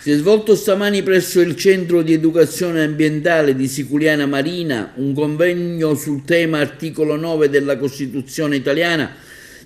Si è svolto stamani presso il Centro di Educazione Ambientale di Siculiana Marina un convegno sul tema articolo 9 della Costituzione italiana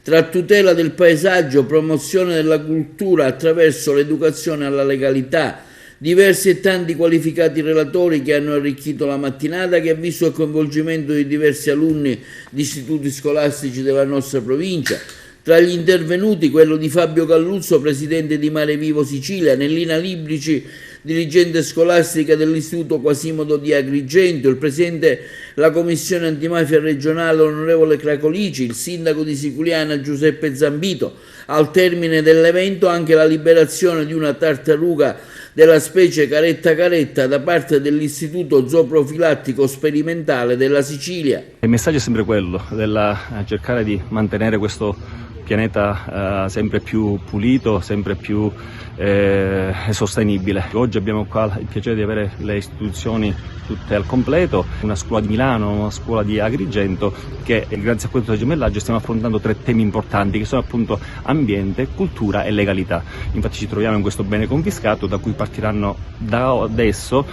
tra tutela del paesaggio, promozione della cultura attraverso l'educazione alla legalità. Diversi e tanti qualificati relatori che hanno arricchito la mattinata, che ha visto il coinvolgimento di diversi alunni di istituti scolastici della nostra provincia. Tra gli intervenuti quello di Fabio Galluzzo, presidente di Mare Vivo Sicilia, Nellina Librici, dirigente scolastica dell'Istituto Quasimodo di Agrigento, il presidente della Commissione Antimafia regionale onorevole Cracolici, il sindaco di Siculiana Giuseppe Zambito. Al termine dell'evento anche la liberazione di una tartaruga della specie caretta caretta da parte dell'Istituto Zooprofilattico Sperimentale della Sicilia. Il messaggio è sempre quello, cercare di mantenere questo pianeta sempre più pulito, sempre più sostenibile. Oggi abbiamo qua il piacere di avere le istituzioni tutte al completo, una scuola di Milano, una scuola di Agrigento, che grazie a questo gemellaggio stiamo affrontando 3 temi importanti che sono appunto ambiente, cultura e legalità. Infatti ci troviamo in questo bene confiscato da cui partiranno da adesso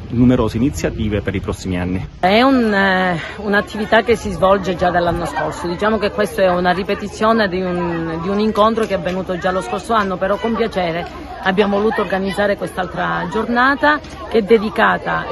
numerose iniziative per i prossimi anni. È un'attività che si svolge già dall'anno scorso, diciamo che questo è una ripetizione di un incontro che è avvenuto già lo scorso anno, però con piacere abbiamo voluto organizzare quest'altra giornata che è dedicata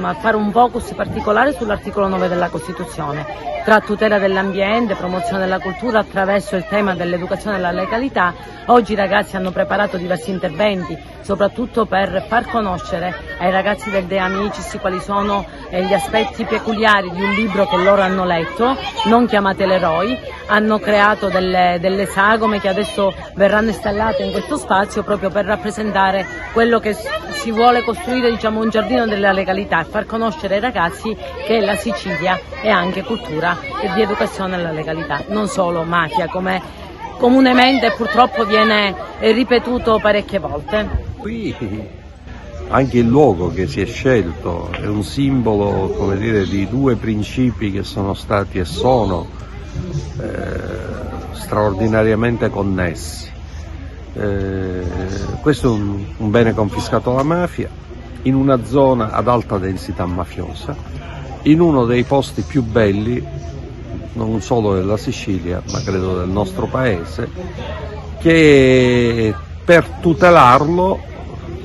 a fare un focus particolare sull'articolo 9 della Costituzione, tra tutela dell'ambiente, promozione della cultura attraverso il tema dell'educazione alla legalità. Oggi i ragazzi hanno preparato diversi interventi, soprattutto per far conoscere ai ragazzi del De Amicis quali sono gli aspetti peculiari di un libro che loro hanno letto, Non chiamate l'eroi. Hanno creato delle sagome che adesso verranno installate in questo spazio proprio per rappresentare quello che si vuole costruire, diciamo, un giardino della legalità e far conoscere ai ragazzi che la Sicilia è anche cultura e di educazione alla legalità, non solo mafia come comunemente purtroppo viene ripetuto parecchie volte. Qui anche il luogo che si è scelto è un simbolo, come dire, di 2 principi che sono stati e sono straordinariamente connessi. Questo è un bene confiscato alla mafia in una zona ad alta densità mafiosa, in uno dei posti più belli non solo della Sicilia ma credo del nostro paese, che per tutelarlo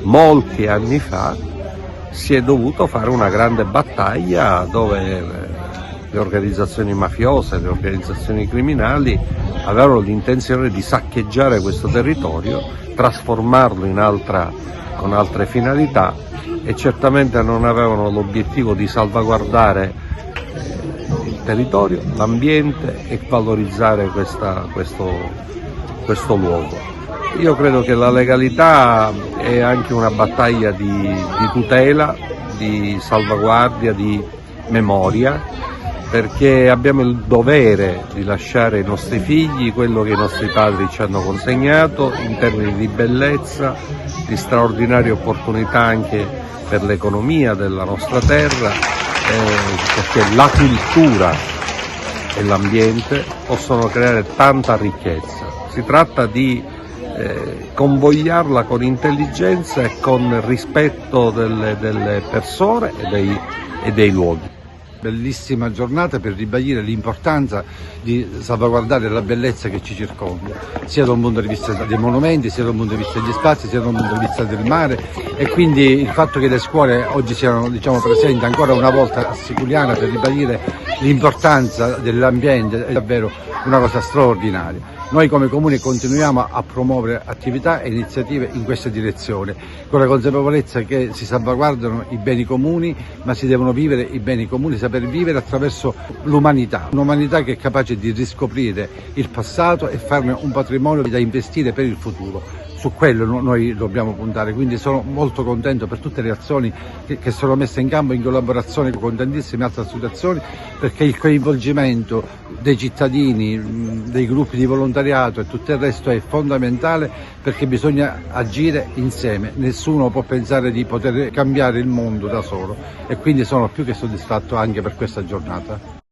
molti anni fa si è dovuto fare una grande battaglia dove le organizzazioni mafiose, le organizzazioni criminali avevano l'intenzione di saccheggiare questo territorio, trasformarlo con altre finalità e certamente non avevano l'obiettivo di salvaguardare il territorio, l'ambiente e valorizzare questo luogo. Io credo che la legalità è anche una battaglia di tutela, di salvaguardia, di memoria, perché abbiamo il dovere di lasciare ai nostri figli quello che i nostri padri ci hanno consegnato in termini di bellezza, di straordinarie opportunità anche per l'economia della nostra terra, perché la cultura e l'ambiente possono creare tanta ricchezza. Si tratta di convogliarla con intelligenza e con rispetto delle persone e dei luoghi. Bellissima giornata per ribadire l'importanza di salvaguardare la bellezza che ci circonda, sia da un punto di vista dei monumenti, sia da un punto di vista degli spazi, sia da un punto di vista del mare, e quindi il fatto che le scuole oggi siano, diciamo, presenti ancora una volta a Siculiana per ribadire l'importanza dell'ambiente è davvero una cosa straordinaria. Noi come Comune continuiamo a promuovere attività e iniziative in questa direzione, con la consapevolezza che si salvaguardano i beni comuni, ma si devono vivere i beni comuni, saper vivere attraverso l'umanità, un'umanità che è capace di riscoprire il passato e farne un patrimonio da investire per il futuro. Su quello noi dobbiamo puntare, quindi sono molto contento per tutte le azioni che sono messe in campo in collaborazione con tantissime altre associazioni, perché il coinvolgimento dei cittadini, dei gruppi di volontariato e tutto il resto è fondamentale, perché bisogna agire insieme, nessuno può pensare di poter cambiare il mondo da solo, e quindi sono più che soddisfatto anche per questa giornata.